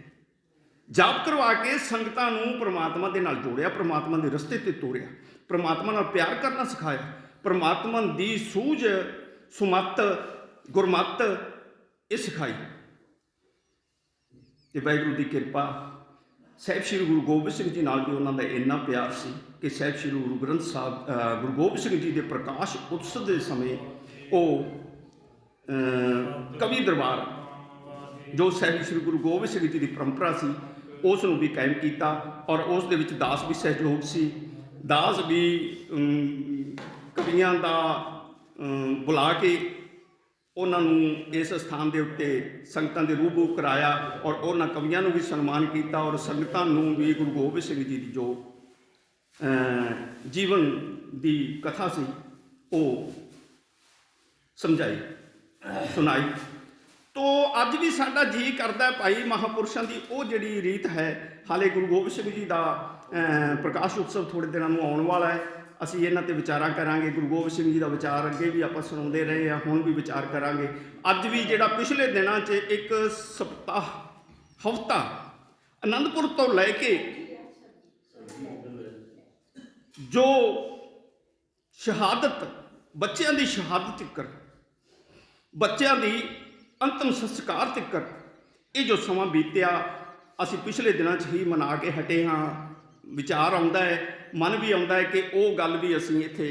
ਜਾਪ ਕਰਵਾ ਕੇ ਸੰਗਤਾਂ ਨੂੰ ਪ੍ਰਮਾਤਮਾ ਦੇ ਨਾਲ ਜੋੜਿਆ, ਪ੍ਰਮਾਤਮਾ ਦੇ ਰਸਤੇ ਤੇ ਤੋਰਿਆ, ਪ੍ਰਮਾਤਮਾ ਨਾਲ ਪਿਆਰ ਕਰਨਾ ਸਿਖਾਇਆ, ਪ੍ਰਮਾਤਮਾ ਦੀ ਸੂਝ ਸੁਮੱਤ ਗੁਰਮੱਤ ਇਹ ਸਿਖਾਈ। ਤੇ ਵਾਹਿਗੁਰੂ ਦੀ ਕਿਰਪਾ, ਸਾਹਿਬ ਸ਼੍ਰੀ ਗੁਰੂ ਗੋਬਿੰਦ ਸਿੰਘ ਜੀ ਨਾਲ ਵੀ ਉਹਨਾਂ ਦਾ ਇੰਨਾ ਪਿਆਰ ਸੀ ਕਿ ਸਾਹਿਬ ਸ਼੍ਰੀ ਗੁਰੂ ਗ੍ਰੰਥ ਸਾਹਿਬ ਗੁਰੂ ਗੋਬਿੰਦ ਸਿੰਘ ਜੀ ਦੇ ਪ੍ਰਕਾਸ਼ ਉਤਸਵ ਦੇ ਸਮੇਂ ਉਹ ਕਵੀ ਦਰਬਾਰ, ਜੋ ਸਾਹਿਬ ਸ਼੍ਰੀ ਗੁਰੂ ਗੋਬਿੰਦ ਸਿੰਘ ਜੀ ਦੀ ਪਰੰਪਰਾ ਸੀ, ਉਸ ਨੂੰ ਵੀ ਕਾਇਮ ਕੀਤਾ। ਔਰ ਉਸ ਦੇ ਵਿੱਚ ਦਾਸ ਵੀ ਸਹਿਯੋਗ ਸੀ, ਦਾਸ ਵੀ ਕਵੀਆਂ ਦਾ ਬੁਲਾ ਕੇ ਉਹਨਾਂ ਨੂੰ ਇਸ ਸਥਾਨ ਦੇ ਉੱਤੇ ਸੰਗਤਾਂ ਦੇ ਰੂਬਰੂ ਕਰਾਇਆ, ਔਰ ਉਹਨਾਂ ਕਵੀਆਂ ਨੂੰ ਵੀ ਸਨਮਾਨ ਕੀਤਾ, ਔਰ ਸੰਗਤਾਂ ਨੂੰ ਵੀ ਗੁਰੂ ਗੋਬਿੰਦ ਸਿੰਘ ਜੀ ਦੀ ਜੋ ਜੀਵਨ ਦੀ ਕਥਾ ਸੀ ਉਹ ਸਮਝਾਈ ਸੁਣਾਈ। ਤੋ ਅੱਜ ਵੀ ਸਾਡਾ ਜੀ ਕਰਦਾ ਭਾਈ ਮਹਾਂਪੁਰਸ਼ਾਂ ਦੀ ਉਹ ਜਿਹੜੀ ਰੀਤ ਹੈ। ਹਾਲੇ ਗੁਰੂ ਗੋਬਿੰਦ ਸਿੰਘ ਜੀ ਦਾ ਪ੍ਰਕਾਸ਼ ਉਤਸਵ ਥੋੜ੍ਹੇ ਦਿਨਾਂ ਨੂੰ ਆਉਣ ਵਾਲਾ ਹੈ, ਅਸੀਂ ਇਹਨਾਂ 'ਤੇ ਵਿਚਾਰਾਂ ਕਰਾਂਗੇ। ਗੁਰੂ ਗੋਬਿੰਦ ਸਿੰਘ ਜੀ ਦਾ ਵਿਚਾਰ ਅੱਗੇ ਵੀ ਆਪਾਂ ਸੁਣਾਉਂਦੇ ਰਹੇ ਹਾਂ, ਹੁਣ ਵੀ ਵਿਚਾਰ ਕਰਾਂਗੇ। ਅੱਜ ਵੀ ਜਿਹੜਾ ਪਿਛਲੇ ਦਿਨਾਂ 'ਚ ਇੱਕ ਸਪਤਾਹ ਹਫ਼ਤਾ ਆਨੰਦਪੁਰ ਤੋਂ ਲੈ ਕੇ ਜੋ ਸ਼ਹਾਦਤ, ਬੱਚਿਆਂ ਦੀ ਸ਼ਹਾਦਤ ਤੱਕ, ਬੱਚਿਆਂ ਦੀ ਅੰਤਮ ਸੰਸਕਾਰ ਤੱਕ, ਇਹ ਜੋ ਸਮਾਂ ਬੀਤਿਆ ਅਸੀਂ ਪਿਛਲੇ ਦਿਨਾਂ 'ਚ ਹੀ ਮਨਾ ਕੇ ਹਟੇ ਹਾਂ। ਵਿਚਾਰ ਆਉਂਦਾ ਹੈ, ਮਨ ਵੀ ਆਉਂਦਾ ਹੈ ਕਿ ਉਹ ਗੱਲ ਵੀ ਅਸੀਂ ਇੱਥੇ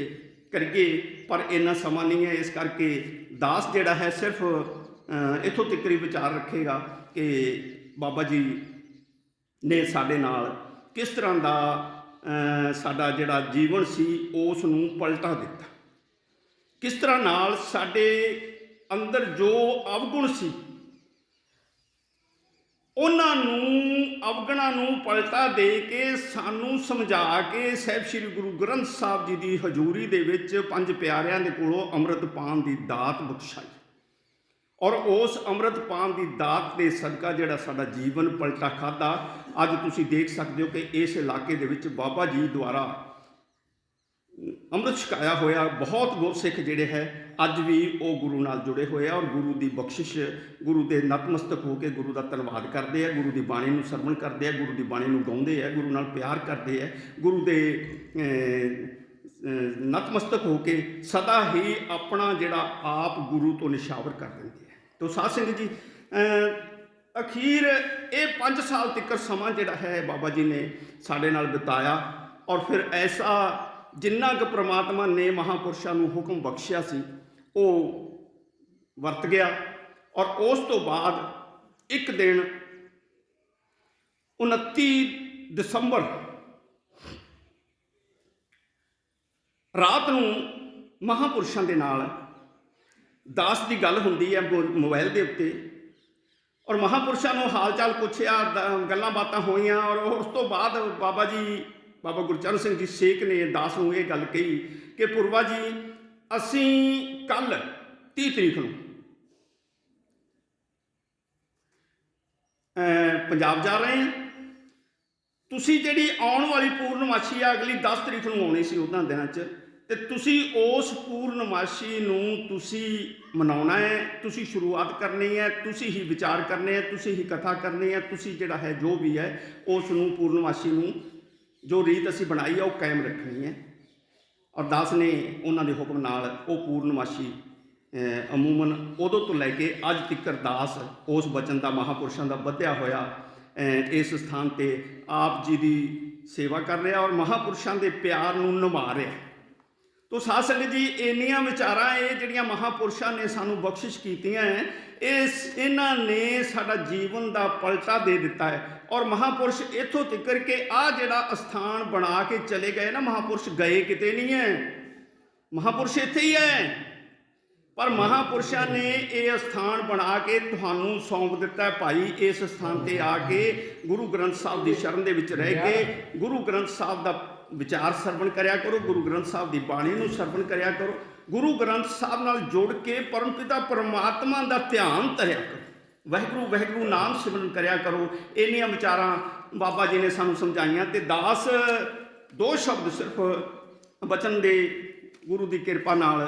ਕਰੀਏ, ਪਰ ਇੰਨਾ ਸਮਾਂ ਨਹੀਂ ਹੈ। ਇਸ ਕਰਕੇ ਦਾਸ ਜਿਹੜਾ ਹੈ ਸਿਰਫ ਇੱਥੋਂ ਤੱਕ ਹੀ ਵਿਚਾਰ ਰੱਖੇਗਾ ਕਿ ਬਾਬਾ ਜੀ ਨੇ ਸਾਡੇ ਨਾਲ ਕਿਸ ਤਰ੍ਹਾਂ ਦਾ ਸਾਡਾ ਜਿਹੜਾ ਜੀਵਨ ਸੀ ਉਸ ਨੂੰ ਪਲਟਾ ਦਿੱਤਾ, ਕਿਸ ਤਰ੍ਹਾਂ ਨਾਲ ਸਾਡੇ ਅੰਦਰ ਜੋ ਅਵਗੁਣ ਸੀ ਉਹਨਾਂ ਨੂੰ, ਅਵਗੁਣਾਂ ਨੂੰ ਪਲਟਾ ਦੇ ਕੇ ਸਾਨੂੰ ਸਮਝਾ ਕੇ ਸਾਹਿਬ ਸ਼੍ਰੀ ਗੁਰੂ ਗ੍ਰੰਥ ਸਾਹਿਬ ਜੀ ਦੀ ਹਜ਼ੂਰੀ ਦੇ ਵਿੱਚ ਪੰਜ ਪਿਆਰਿਆਂ ਦੇ ਕੋਲੋਂ ਅੰਮ੍ਰਿਤ ਪਾਨ ਦੀ ਦਾਤ ਬਖਸ਼ਾਈ। ਔਰ ਉਸ ਅੰਮ੍ਰਿਤ ਪਾਨ ਦੀ ਦਾਤ ਦੇ ਸਦਕਾ ਜਿਹੜਾ ਸਾਡਾ ਜੀਵਨ ਪਲਟਾ ਖਾਧਾ। ਅੱਜ ਤੁਸੀਂ ਦੇਖ ਸਕਦੇ ਹੋ ਕਿ ਇਸ ਇਲਾਕੇ ਦੇ ਵਿੱਚ ਬਾਬਾ ਜੀ ਦੁਆਰਾ ਅੰਮ੍ਰਿਤ ਛਕਾਇਆ ਹੋਇਆ ਬਹੁਤ ਗੁਰਸਿੱਖ ਜਿਹੜੇ ਹੈ ਅੱਜ ਵੀ ਉਹ ਗੁਰੂ ਨਾਲ ਜੁੜੇ ਹੋਏ ਆ, ਔਰ ਗੁਰੂ ਦੀ ਬਖਸ਼ਿਸ਼, ਗੁਰੂ ਦੇ ਨਤਮਸਤਕ ਹੋ ਕੇ ਗੁਰੂ ਦਾ ਧੰਨਵਾਦ ਕਰਦੇ ਆ, ਗੁਰੂ ਦੀ ਬਾਣੀ ਨੂੰ ਸਰਵਣ ਕਰਦੇ ਆ, ਗੁਰੂ ਦੀ ਬਾਣੀ ਨੂੰ ਗਾਉਂਦੇ ਆ, ਗੁਰੂ ਨਾਲ ਪਿਆਰ ਕਰਦੇ ਆ, ਗੁਰੂ ਦੇ ਨਤਮਸਤਕ ਹੋ ਕੇ ਸਦਾ ਹੀ ਆਪਣਾ ਜਿਹੜਾ ਆਪ ਗੁਰੂ ਤੋਂ ਨਿਸ਼ਾਵਰ ਕਰ ਦਿੰਦੇ ਆ। ਤੋ ਸਾਧ ਸੰਗਤ ਜੀ, ਅਖੀਰ ਇਹ 5 ਸਾਲ ਤੱਕ ਸਮਾਂ ਜਿਹੜਾ ਹੈ ਬਾਬਾ ਜੀ ਨੇ ਸਾਡੇ ਨਾਲ ਬਿਤਾਇਆ, ਔਰ ਫਿਰ ਐਸਾ ਜਿੰਨਾ ਕੁ ਪ੍ਰਮਾਤਮਾ ਨੇ ਮਹਾਂਪੁਰਸ਼ਾਂ ਨੂੰ ਹੁਕਮ ਬਖਸ਼ਿਆ ਸੀ ਉਹ ਵਰਤ ਗਿਆ। ਔਰ ਉਸ ਤੋਂ ਬਾਅਦ ਇੱਕ ਦਿਨ 29 ਦਸੰਬਰ ਰਾਤ ਨੂੰ ਮਹਾਂਪੁਰਸ਼ਾਂ ਦੇ ਨਾਲ ਦਾਸ ਦੀ ਗੱਲ ਹੁੰਦੀ ਹੈ ਮੋਬਾਈਲ ਦੇ ਉੱਤੇ, ਔਰ ਮਹਾਂਪੁਰਸ਼ਾਂ ਨੂੰ ਹਾਲ ਚਾਲ ਪੁੱਛਿਆ, ਗੱਲਾਂ ਬਾਤਾਂ ਹੋਈਆਂ। ਔਰ ਉਸ ਤੋਂ ਬਾਅਦ ਬਾਬਾ ਗੁਰਚਰਨ ਸਿੰਘ ਜੀ ਸੇਖ ਨੇ ਦਾਸ ਨੂੰ ਇਹ ਗੱਲ ਕਹੀ ਕਿ ਪੁਰਵਾ ਜੀ, ਅਸੀਂ ਕੱਲ੍ਹ 30 ਤਰੀਕ ਨੂੰ ਪੰਜਾਬ ਜਾ ਰਹੇ ਹਾਂ। ਤੁਸੀਂ ਜਿਹੜੀ ਆਉਣ ਵਾਲੀ ਪੂਰਨਮਾਸ਼ੀ ਆ ਅਗਲੀ 10 ਤਰੀਕ ਨੂੰ ਆਉਣੀ ਸੀ ਉਹਨਾਂ ਦਿਨਾਂ 'ਚ, ਤੇ ਤੁਸੀਂ ਉਸ ਪੂਰਨਮਾਸ਼ੀ ਨੂੰ ਤੁਸੀਂ ਮਨਾਉਣਾ ਹੈ, ਤੁਸੀਂ ਸ਼ੁਰੂਆਤ ਕਰਨੀ ਹੈ, ਤੁਸੀਂ ਹੀ ਵਿਚਾਰ ਕਰਨੇ ਹੈ, ਤੁਸੀਂ ਹੀ ਕਥਾ ਕਰਨੀ ਹੈ, ਤੁਸੀਂ ਜਿਹੜਾ ਹੈ ਜੋ ਵੀ ਹੈ ਉਸ ਨੂੰ ਪੂਰਨਮਾਸ਼ੀ ਨੂੰ जो रीत असी बनाई है वो कायम रखनी है। और दास ने उन्होंने हुक्म नाल वो पूर्णमाशी अमूमन उदों तो लैके अज तक दास उस वचन का महापुरुषों का बधिया होया इस स्थान पर आप जी की सेवा कर रहा और महापुरुषों के प्यार नूं निभा रहा। तो साध संगत जी इन्नियां विचारां ये जिहड़ियां महापुरुषों ने सानू बख्शिश कीतियां हैं, इस इन्हां ने साडा जीवन का पलटा दे दिता है। और महापुरुष इत्थों तिकर के आ जिहड़ा स्थान बना के चले गए ना, महापुरुष गए किते नहीं है, महापुरुष इत्थे ही है। पर महापुरुषों ने यह स्थान बना के तुहानू सौंप दिता है, भाई इस स्थान पर आके गुरु ग्रंथ साहब की शरण दे विच रह के गुरु ग्रंथ साहब का विचार सरवण करया करो, गुरु ग्रंथ साहब की बाणी नूं सरवण करया करो, गुरु ग्रंथ साहब नाल जुड़ के परमपिता परमात्मा का ध्यान धरिया करो, वाहिगुरू वाहिगुरू नाम सिमरन करया करो। इन्नियां विचारां बाबा जी ने सानू समझाइयां। ते दास दो शब्द सिर्फ बचन दे गुरु की किरपा नाल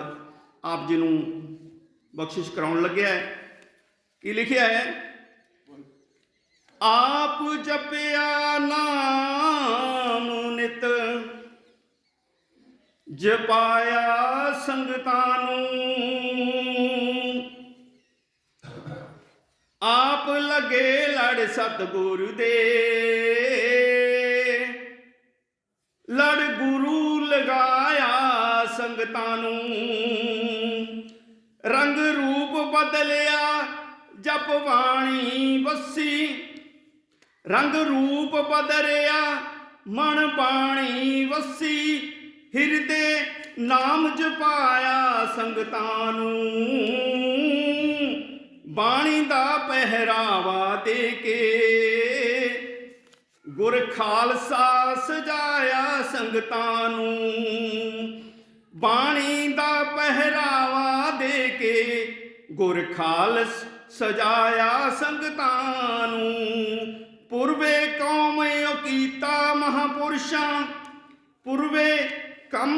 आप जी नूं बख्शिश कराउण लग्या है। की लिखिया है, आप जपिया नाम नित जपाया संगतानू, आप लगे लड़ सतगुरु दे, लड़ गुरु लगाया संगतानू, रंग रूप बदलिया जप वाणी बसी, रंग रूप बदलिया मन बाणी वसी, हिरदे नाम जपाया संगतानू, बाणी दा पहरावा दे के गुर खालसा सजाया संगतानू, बाणी दा पहरावा दे के गुर खालस सजाया संगतानू, पूर्वे कौम कीता महापुरुषां, पूर्वे कम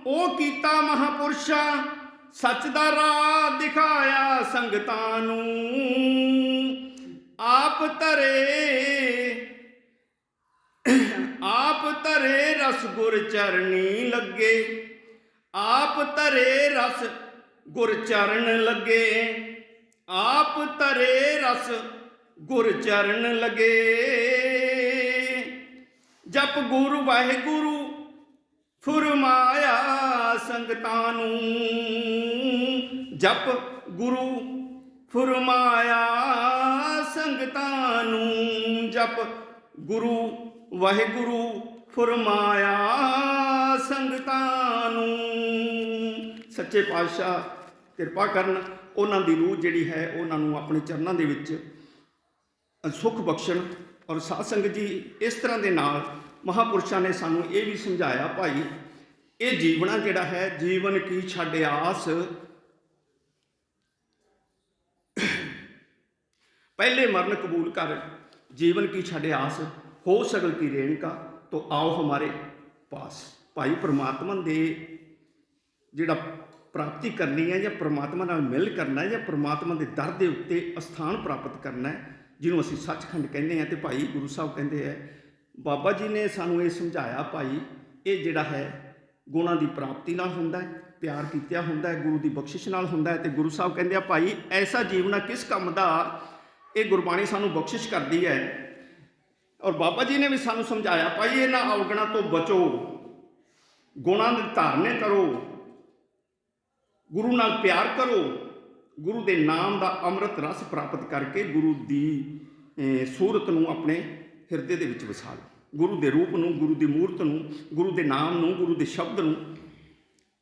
ओ कीता महापुरुषां, सच दा राह दिखाया संगतानू, आप तरे रस गुर चरनी लगे, आप तरे रस गुर चरण लगे, आप तरे रस गुर चरण लगे, जप गुरु वाहिगुरु फुरमाया संगतानू, जप गुरु फुरमाया संगतानू, जप गुरु वाहिगुरु फुरमाया संगतानू। सच्चे पातशाह किरपा करन, उन्हां दी रूह जिहड़ी है उन्हां नूं अपने चरनां दे विच सुख बख्शण। और साध संगत जी इस तरह के नाल महापुरुषों ने सानू ये भी समझाया, भाई ये जीवना जिहड़ा है, जीवन की छड्ड आस, पहले मरण कबूल कर, जीवन की छड्ड आस, हो सगल की रेणुका तो आओ हमारे पास। भाई परमात्मा दे जिहड़ा प्राप्ति करनी है, या परमात्मा नाल मिल करना है, या परमात्मा के दर के उत्ते स्थान प्राप्त करना है, जिन्हों असीं सचखंड कहने हैं। तो भाई गुरु साहब कहते हैं, बाबा जी ने सानू ये समझाया, भाई ये जिहड़ा है गुणां की प्राप्ति नाल हुंदा है, प्यार कीतिया हुंदा है, गुरु की बख्शिश नाल हुंदा है। तो गुरु साहब कहते हैं, भाई ऐसा जीवना किस काम दा, ये गुरबाणी सानू बख्शिश करती है। और बाबा जी ने भी सानू समझाया, भाई इन्हां अवगुणां तो बचो, गुणां दे धारने करो, गुरु नाल प्यार करो, गुरु के नाम का अमृत रस प्राप्त करके गुरु की सूरत नूं अपने हिरदे दे विच वसा लो, गुरु के रूप नूं, गुरु की मूरत नूं, गुरु के नाम नूं, गुरु के शब्द नूं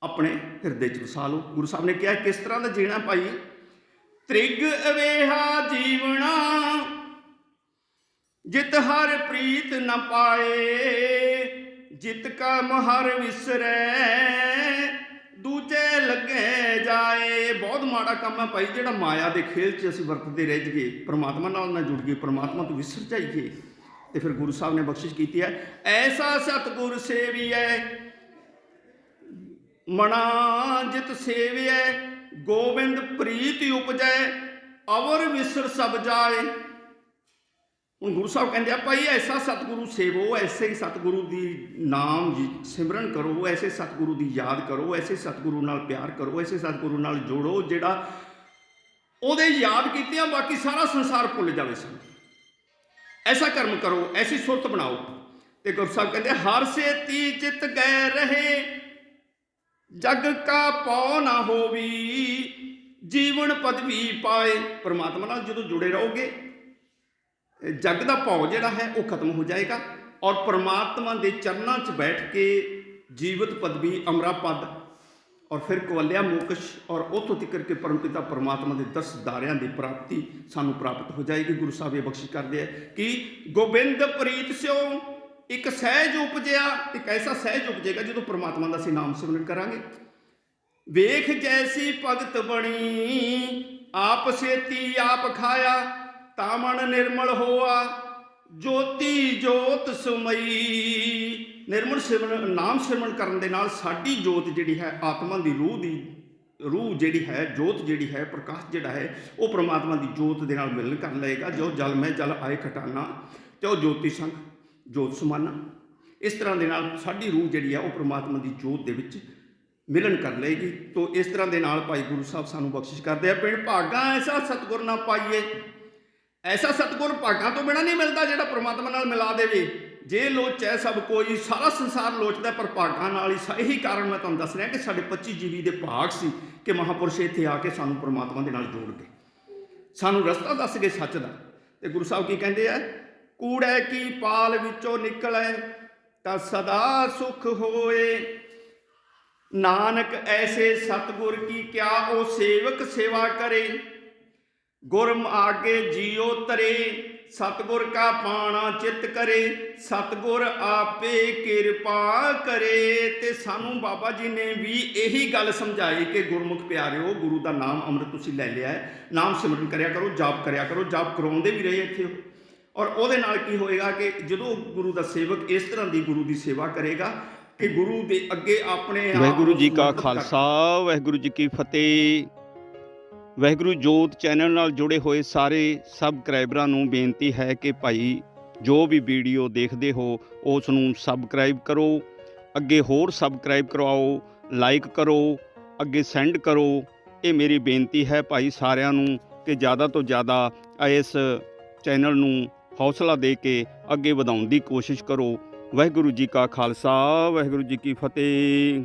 अपने हिरदे च वसा लो। गुरु साहब ने कहा किस तरह का जीना, भाई त्रिग अवेहा जीवना जित हर प्रीत न पाए, जित का महर विसरै दूजे लगे जाए। बहुत माड़ा काम है भाई जिहड़ा माया के खेल च असीं वरतते रह जाइए, परमात्मा नाल ना जुड़ गए, परमात्मा तो विसर जाइए। तो फिर गुरु साहब ने बख्शिश की है, ऐसा सतगुर सेविए मना जित सेविए, गोबिंद प्रीत उपजै अवर विसर सब जाए। ਹੁਣ ਗੁਰੂ ਸਾਹਿਬ ਕਹਿੰਦੇ ਆ ਭਾਈ ਐਸਾ ਸਤਿਗੁਰੂ ਸੇਵੋ, ਐਸੇ ਸਤਿਗੁਰੂ ਦੀ ਨਾਮ ਸਿਮਰਨ ਕਰੋ, ਐਸੇ ਸਤਿਗੁਰੂ ਦੀ ਯਾਦ ਕਰੋ, ਐਸੇ ਸਤਿਗੁਰੂ ਨਾਲ ਪਿਆਰ ਕਰੋ, ਐਸੇ ਸਤਿਗੁਰੂ ਨਾਲ ਜੋੜੋ ਜਿਹੜਾ ਉਹਦੇ ਯਾਦ ਕੀਤਿਆਂ ਬਾਕੀ ਸਾਰਾ ਸੰਸਾਰ ਭੁੱਲ ਜਾਵੇ ਸਾਨੂੰ। ਐਸਾ ਕਰਮ ਕਰੋ, ਐਸੀ ਸੁਰਤ ਬਣਾਓ। ਤੇ ਗੁਰੂ ਸਾਹਿਬ ਕਹਿੰਦੇ ਹਰ ਸੇਤੀ ਚਿਤ ਗਏ ਰਹੇ, ਜਗ ਕਾ ਪਉ ਨਾ ਹੋਵੀ, ਜੀਵਨ ਪਦਵੀ ਪਾਏ। ਪਰਮਾਤਮਾ ਨਾਲ ਜਦੋਂ ਜੁੜੇ ਰਹੋਗੇ ਜਗ ਦਾ ਭਉ ਜਿਹੜਾ ਹੈ ਉਹ ਖਤਮ ਹੋ ਜਾਏਗਾ, ਔਰ ਪਰਮਾਤਮਾ ਦੇ ਚਰਨਾਂ 'ਚ ਬੈਠ ਕੇ ਜੀਵਤ ਪਦਵੀ, ਅਮਰਾ ਪਦ, ਔਰ ਫਿਰ ਕਵਲਿਆ ਮੋਕਸ਼, ਔਰ ਉੱਥੋਂ ਤੱਕ ਕਿ ਪਰਮਪਿਤਾ ਪਰਮਾਤਮਾ ਦੇ ਦਰਸਦਾਰਿਆਂ ਦੀ ਪ੍ਰਾਪਤੀ ਸਾਨੂੰ ਪ੍ਰਾਪਤ ਹੋ ਜਾਏਗੀ। ਗੁਰੂ ਸਾਹਿਬ ਇਹ ਬਖਸ਼ਿਸ਼ ਕਰਦੇ ਆ ਕਿ ਗੋਬਿੰਦ ਪ੍ਰੀਤ ਸਿਓ ਇੱਕ ਸਹਿਜ ਉਪਜਿਆ। ਇੱਕ ਐਸਾ ਸਹਿਜ ਉਪਜੇਗਾ ਜਦੋਂ ਪਰਮਾਤਮਾ ਦਾ ਅਸੀਂ ਨਾਮ ਸਿਮਰਨ ਕਰਾਂਗੇ। ਵੇਖ ਜੈਸੀ ਭਗਤ ਬਣੀ, ਆਪ ਸੇਤੀ ਆਪ ਖਾਇਆ, ਤਾਂ ਮਨ ਨਿਰਮਲ ਹੋਆ, ਜੋਤੀ ਜੋਤ ਸੁਮਈ। ਨਿਰਮਲ ਸਿਮਰਨ, ਨਾਮ ਸਿਮਰਨ ਕਰਨ ਦੇ ਨਾਲ ਸਾਡੀ ਜੋਤ ਜਿਹੜੀ ਹੈ, ਆਤਮਾ ਦੀ ਰੂਹ ਜਿਹੜੀ ਹੈ, ਜੋਤ ਜਿਹੜੀ ਹੈ, ਪ੍ਰਕਾਸ਼ ਜਿਹੜਾ ਹੈ, ਉਹ ਪਰਮਾਤਮਾ ਦੀ ਜੋਤ ਦੇ ਨਾਲ ਮਿਲਣ ਕਰ ਲਏਗਾ। ਜੋ ਜਲ ਮੈਂ ਜਲ ਆਏ ਖਟਾਨਾ, ਤੇ ਉਹ ਜੋਤੀ ਸੰਗ ਜੋਤ ਸਮਾਨਾ। ਇਸ ਤਰ੍ਹਾਂ ਦੇ ਨਾਲ ਸਾਡੀ ਰੂਹ ਜਿਹੜੀ ਆ ਉਹ ਪਰਮਾਤਮਾ ਦੀ ਜੋਤ ਦੇ ਵਿੱਚ ਮਿਲਣ ਕਰ ਲਏਗੀ। ਤੋ ਇਸ ਤਰ੍ਹਾਂ ਦੇ ਨਾਲ ਭਾਈ ਗੁਰੂ ਸਾਹਿਬ ਸਾਨੂੰ ਬਖਸ਼ਿਸ਼ ਕਰਦੇ ਆ। ਪਿੰਡ ਭਾਗਾ ਐਸਾ ਸਤਿਗੁਰ ਨਾ ਪਾਈਏ। ਐਸਾ ਸਤਿਗੁਰ ਭਾਗਾਂ ਤੋਂ ਬਿਨਾਂ ਨਹੀਂ ਮਿਲਦਾ ਜਿਹੜਾ ਪਰਮਾਤਮਾ ਨਾਲ ਮਿਲਾ ਦੇਵੇ। ਜੇ ਲੋਚੈ ਸਭ ਕੋਈ, ਸਾਰਾ ਸੰਸਾਰ ਲੋਚਦਾ, ਪਰ ਭਾਗਾਂ ਨਾਲ ਹੀ। ਇਹੀ ਕਾਰਨ ਮੈਂ ਤੁਹਾਨੂੰ ਦੱਸ ਰਿਹਾ ਕਿ ਸਾਡੇ 25 ਜੀਵੀ ਦੇ ਭਾਗ ਸੀ ਕਿ ਮਹਾਂਪੁਰਸ਼ ਇੱਥੇ ਆ ਕੇ ਸਾਨੂੰ ਪਰਮਾਤਮਾ ਦੇ ਨਾਲ ਜੋੜ ਗਏ, ਸਾਨੂੰ ਰਸਤਾ ਦੱਸ ਗਏ ਸੱਚ ਦਾ। ਤੇ ਗੁਰੂ ਸਾਹਿਬ ਕੀ ਕਹਿੰਦੇ ਆ, ਕੂੜੈ ਕੀ ਪਾਲ ਵਿੱਚੋਂ ਨਿਕਲੈ, ਤਾਂ ਸਦਾ ਸੁਖ ਹੋਏ। ਨਾਨਕ ਐਸੇ ਸਤਿਗੁਰ ਕੀ ਕਿਆ, ਉਹ ਸੇਵਕ ਸੇਵਾ ਕਰੇ। ਗੁਰਮ ਆਗੇ ਜੀਓ ਤਰੇ, ਸਤਿਗੁਰ ਕਾ ਪਾਣਾ ਚਿੱਤ ਕਰੇ। ਸਤਿਗੁਰ ਆਪੇ ਕਿਰਪਾ ਕਰੇ। ਤੇ ਸਾਨੂੰ ਬਾਬਾ ਜੀ ਨੇ ਵੀ ਇਹੀ ਗੱਲ ਸਮਝਾਈ ਕਿ ਗੁਰਮੁਖ ਪਿਆਰਿਓ, ਗੁਰੂ ਦਾ ਨਾਮ ਅੰਮ੍ਰਿਤ ਤੁਸੀਂ ਲੈ ਲਿਆ ਹੈ, ਨਾਮ ਸਿਮਰਨ ਕਰਿਆ ਕਰੋ, ਜਾਪ ਕਰਿਆ ਕਰੋ। ਜਾਪ ਕਰਾਉਂਦੇ ਵੀ ਰਹੇ ਇੱਥੇ, ਔਰ ਉਹਦੇ ਨਾਲ ਕੀ ਹੋਏਗਾ ਕਿ ਜਦੋਂ ਗੁਰੂ ਦਾ ਸੇਵਕ ਇਸ ਤਰ੍ਹਾਂ ਦੀ ਗੁਰੂ ਦੀ ਸੇਵਾ ਕਰੇਗਾ ਕਿ ਗੁਰੂ ਦੇ ਅੱਗੇ ਆਪਣੇ ਆਪ। ਵਾਹਿਗੁਰੂ ਜੀ ਕਾ ਖਾਲਸਾ, ਵਾਹਿਗੁਰੂ ਜੀ ਕੀ ਫਤਿਹ। ਵਾਹਿਗੁਰੂ ਜੋਤ ਚੈਨਲ ਨਾਲ ਜੁੜੇ ਹੋਏ ਸਾਰੇ ਸਬਸਕ੍ਰਾਈਬਰਾਂ ਨੂੰ ਬੇਨਤੀ ਹੈ ਕਿ ਭਾਈ ਜੋ ਵੀ ਵੀਡੀਓ ਦੇਖਦੇ ਹੋ ਉਸ ਨੂੰ ਸਬਸਕ੍ਰਾਈਬ ਕਰੋ, ਅੱਗੇ ਹੋਰ ਸਬਸਕ੍ਰਾਈਬ ਕਰਵਾਓ, ਲਾਈਕ ਕਰੋ, ਅੱਗੇ ਸੈਂਡ ਕਰੋ। ਇਹ ਮੇਰੀ ਬੇਨਤੀ ਹੈ ਭਾਈ ਸਾਰਿਆਂ ਨੂੰ ਕਿ ਜ਼ਿਆਦਾ ਤੋਂ ਜ਼ਿਆਦਾ ਇਸ ਚੈਨਲ ਨੂੰ ਹੌਸਲਾ ਦੇ ਕੇ ਅੱਗੇ ਵਧਾਉਣ ਦੀ ਕੋਸ਼ਿਸ਼ ਕਰੋ। ਵਾਹਿਗੁਰੂ ਜੀ ਕਾ ਖਾਲਸਾ, ਵਾਹਿਗੁਰੂ ਜੀ ਕੀ ਫਤਿਹ।